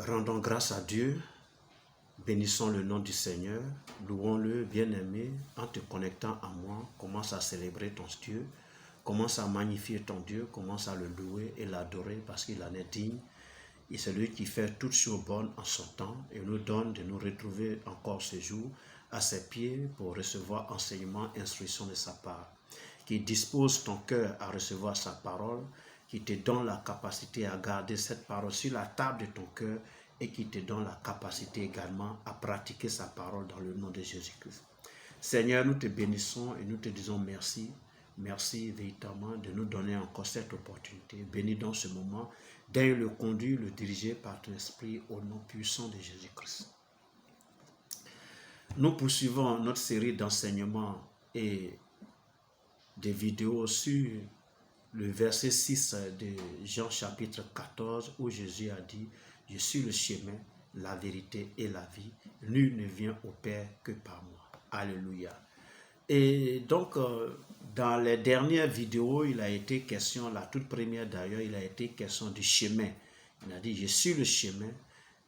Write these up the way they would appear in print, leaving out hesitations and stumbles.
Rendons grâce à Dieu, bénissons le nom du Seigneur, louons-le, bien-aimé, en te connectant à moi, commence à célébrer ton Dieu, commence à magnifier ton Dieu, commence à le louer et l'adorer parce qu'il en est digne. Et c'est lui qui fait toutes choses bonnes en son temps et nous donne de nous retrouver encore ce jour à ses pieds pour recevoir enseignement, instruction de sa part. Qui dispose ton cœur à recevoir sa parole, qui te donne la capacité à garder cette parole sur la table de ton cœur et qui te donne la capacité également à pratiquer sa parole dans le nom de Jésus-Christ. Seigneur, nous te bénissons et nous te disons merci. Merci véritablement de nous donner encore cette opportunité. Bénis dans ce moment, daigne le conduire, le diriger par ton esprit au nom puissant de Jésus-Christ. Nous poursuivons notre série d'enseignements et des vidéos sur le verset 6 de Jean chapitre 14 où Jésus a dit « Je suis le chemin, la vérité et la vie. Nul ne vient au Père que par moi. » Alléluia. Et donc, dans les dernières vidéos, il a été question, la toute première d'ailleurs, il a été question du chemin. Il a dit « Je suis le chemin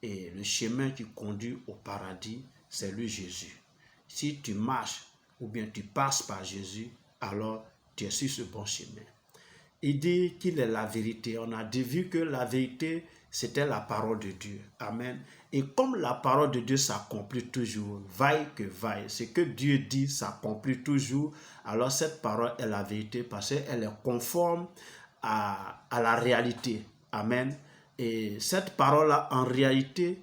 et le chemin qui conduit au paradis, c'est lui Jésus. Si tu marches ou bien tu passes par Jésus, alors tu es sur ce bon chemin. » Il dit qu'il est la vérité. On a vu que la vérité, c'était la parole de Dieu. Amen. Et comme la parole de Dieu s'accomplit toujours, vaille que vaille, ce que Dieu dit s'accomplit toujours, alors cette parole est la vérité parce qu'elle est conforme à la réalité. Amen. Et cette parole-là, en réalité,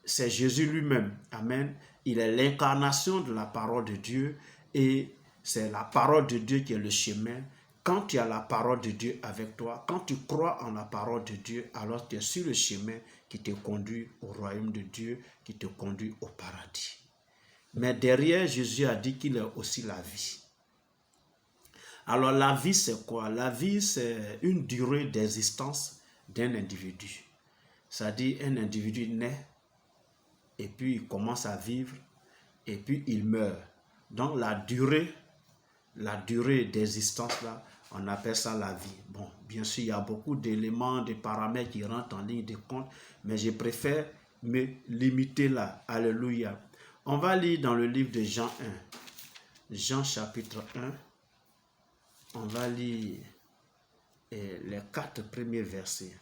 c'est Jésus lui-même. Amen. Il est l'incarnation de la parole de Dieu et c'est la parole de Dieu qui est le chemin. Quand tu as la parole de Dieu avec toi, quand tu crois en la parole de Dieu, alors tu es sur le chemin qui te conduit au royaume de Dieu, qui te conduit au paradis. Mais derrière, Jésus a dit qu'il est aussi la vie. Alors la vie, c'est quoi? La vie, c'est une durée d'existence d'un individu. C'est-à-dire un individu naît, et puis il commence à vivre, et puis il meurt. Donc la durée d'existence là, on appelle ça la vie. Bon, bien sûr, il y a beaucoup d'éléments, de paramètres qui rentrent en ligne de compte, mais je préfère me limiter là. Alléluia. On va lire dans le livre de Jean 1. Jean chapitre 1. On va lire les 4 premiers versets.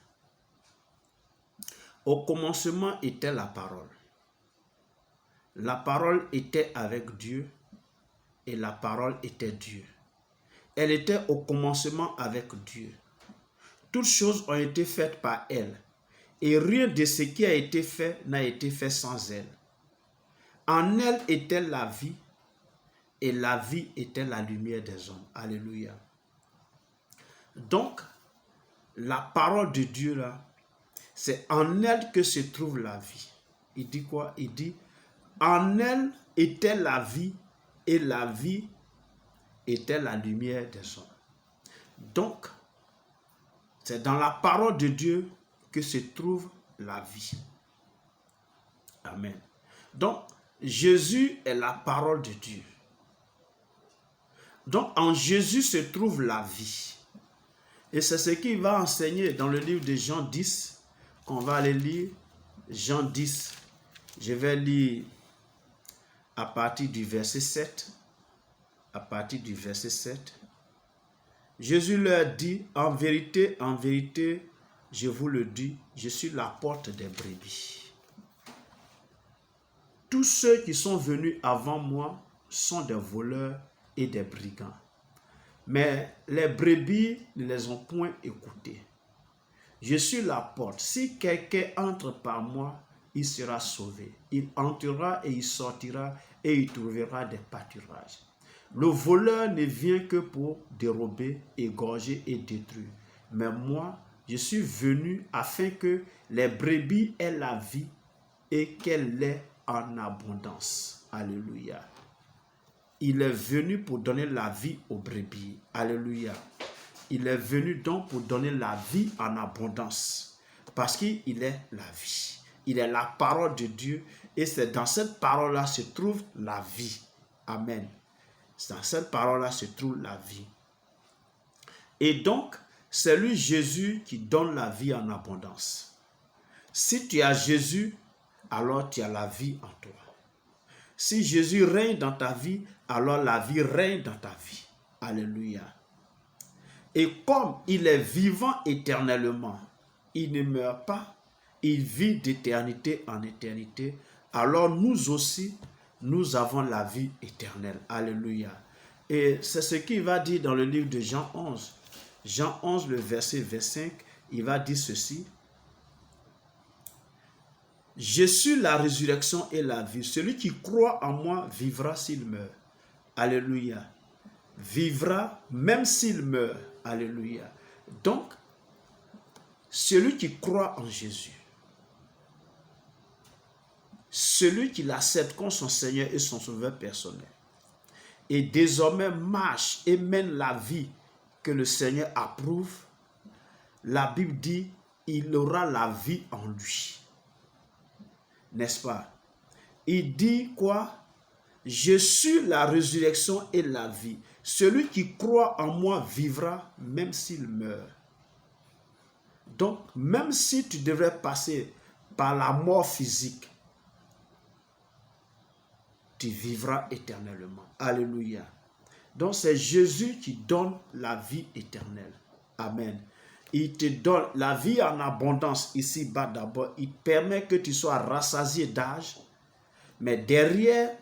Au commencement était la parole. La parole était avec Dieu et la parole était Dieu. Elle était au commencement avec Dieu. Toutes choses ont été faites par elle, et rien de ce qui a été fait n'a été fait sans elle. En elle était la vie, et la vie était la lumière des hommes. Alléluia. Donc, la parole de Dieu là, c'est en elle que se trouve la vie. Il dit quoi? Il dit, en elle était la vie, et la vie était la lumière des hommes. Donc, c'est dans la parole de Dieu que se trouve la vie. Amen. Donc, Jésus est la parole de Dieu. Donc, en Jésus se trouve la vie. Et c'est ce qu'il va enseigner dans le livre de Jean 10, qu'on va aller lire. Jean 10, je vais lire à partir du verset 7. À partir du verset 7. Jésus leur dit, en vérité, je vous le dis, je suis la porte des brebis. Tous ceux qui sont venus avant moi sont des voleurs et des brigands. Mais les brebis ne les ont point écoutés. Je suis la porte. Si quelqu'un entre par moi, il sera sauvé. Il entrera et il sortira et il trouvera des pâturages. Le voleur ne vient que pour dérober, égorger et détruire. Mais moi, je suis venu afin que les brebis aient la vie et qu'elle l'ait en abondance. Alléluia. Il est venu pour donner la vie aux brebis. Alléluia. Il est venu donc pour donner la vie en abondance. Parce qu'il est la vie. Il est la parole de Dieu. Et c'est dans cette parole-là se trouve la vie. Amen. Dans cette parole-là se trouve la vie. Et donc, c'est lui Jésus qui donne la vie en abondance. Si tu as Jésus, alors tu as la vie en toi. Si Jésus règne dans ta vie, alors la vie règne dans ta vie. Alléluia. Et comme il est vivant éternellement, il ne meurt pas, il vit d'éternité en éternité, alors nous aussi, nous avons la vie éternelle. Alléluia. Et c'est ce qu'il va dire dans le livre de Jean 11. Jean 11, le verset 25, il va dire ceci. Je suis la résurrection et la vie. Celui qui croit en moi vivra s'il meurt. Alléluia. Vivra même s'il meurt. Alléluia. Donc, celui qui croit en Jésus, celui qui l'accepte comme son Seigneur et son Sauveur personnel, et désormais marche et mène la vie que le Seigneur approuve, la Bible dit, il aura la vie en lui. N'est-ce pas? Il dit quoi? Je suis la résurrection et la vie. Celui qui croit en moi vivra même s'il meurt. Donc, même si tu devrais passer par la mort physique, tu vivras éternellement. Alléluia. Donc, c'est Jésus qui donne la vie éternelle. Amen. Il te donne la vie en abondance ici-bas d'abord. Il permet que tu sois rassasié d'âge. Mais derrière,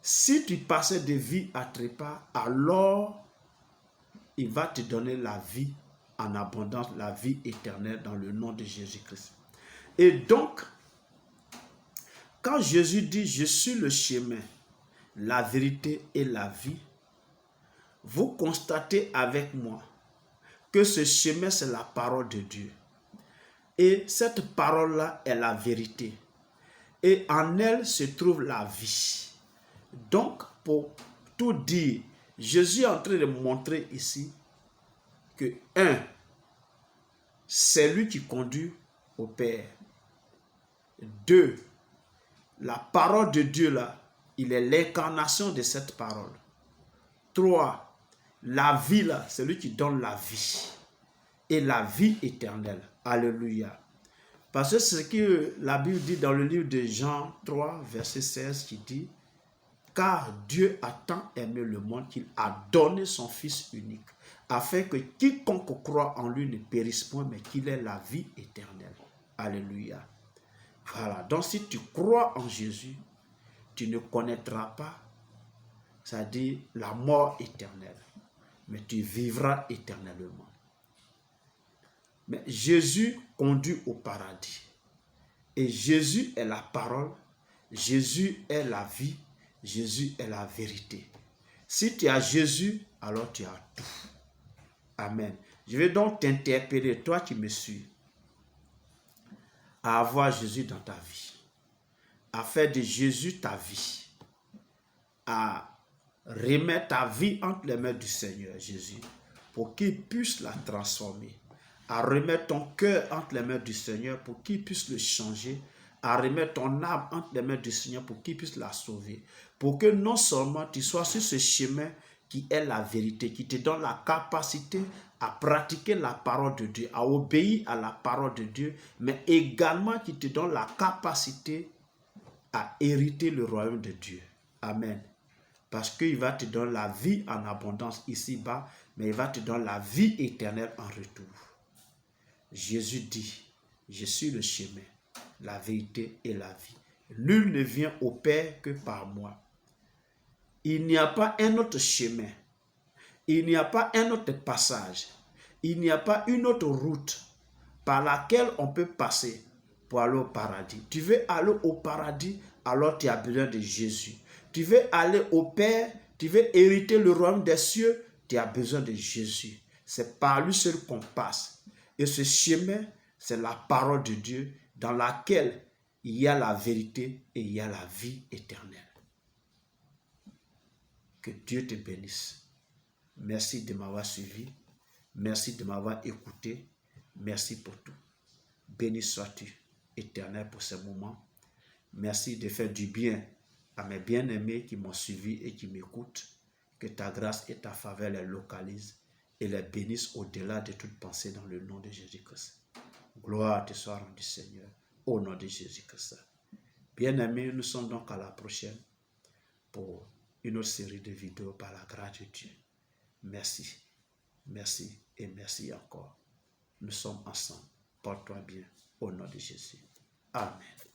si tu passais de vie à trépas, alors il va te donner la vie en abondance, la vie éternelle dans le nom de Jésus-Christ. Et donc, quand Jésus dit « Je suis le chemin, la vérité et la vie », vous constatez avec moi que ce chemin, c'est la parole de Dieu. Et cette parole-là est la vérité. Et en elle se trouve la vie. Donc, pour tout dire, Jésus est en train de montrer ici que, c'est lui qui conduit au Père. 2, la parole de Dieu là, il est l'incarnation de cette parole. 3, la vie là, c'est lui qui donne la vie. Et la vie éternelle. Alléluia. Parce que c'est ce que la Bible dit dans le livre de Jean 3, verset 16, qui dit « Car Dieu a tant aimé le monde qu'il a donné son Fils unique, afin que quiconque croit en lui ne périsse point, mais qu'il ait la vie éternelle. » Alléluia. Voilà. Donc si tu crois en Jésus, tu ne connaîtras pas, c'est-à-dire la mort éternelle, mais tu vivras éternellement. Mais Jésus conduit au paradis. Et Jésus est la parole, Jésus est la vie, Jésus est la vérité. Si tu as Jésus, alors tu as tout. Amen. Je vais donc t'interpeller, toi qui me suis, à avoir Jésus dans ta vie, à faire de Jésus ta vie, à remettre ta vie entre les mains du Seigneur Jésus, pour qu'il puisse la transformer, à remettre ton cœur entre les mains du Seigneur pour qu'il puisse le changer, à remettre ton âme entre les mains du Seigneur pour qu'il puisse la sauver, pour que non seulement tu sois sur ce chemin qui est la vérité, qui te donne la capacité à pratiquer la parole de Dieu, à obéir à la parole de Dieu, mais également qui te donne la capacité à hériter le royaume de Dieu. Amen. Parce qu'il va te donner la vie en abondance ici-bas, mais il va te donner la vie éternelle en retour. Jésus dit, je suis le chemin, la vérité et la vie. Nul ne vient au Père que par moi. Il n'y a pas un autre chemin. Il n'y a pas un autre passage. Il n'y a pas une autre route par laquelle on peut passer pour aller au paradis. Tu veux aller au paradis, alors tu as besoin de Jésus. Tu veux aller au Père, tu veux hériter le royaume des cieux, tu as besoin de Jésus. C'est par lui seul qu'on passe. Et ce chemin, c'est la parole de Dieu dans laquelle il y a la vérité et il y a la vie éternelle. Que Dieu te bénisse. Merci de m'avoir suivi. Merci de m'avoir écouté. Merci pour tout. Béni sois-tu, Éternel, pour ce moment. Merci de faire du bien à mes bien-aimés qui m'ont suivi et qui m'écoutent. Que ta grâce et ta faveur les localisent et les bénissent au-delà de toute pensée dans le nom de Jésus-Christ. Gloire te soit rendue, Seigneur. au nom de Jésus-Christ. Bien-aimés, nous sommes donc à la prochaine pour une autre série de vidéos par la grâce de Dieu. Merci, merci et merci encore. Nous sommes ensemble. Porte-toi bien au nom de Jésus. Amen.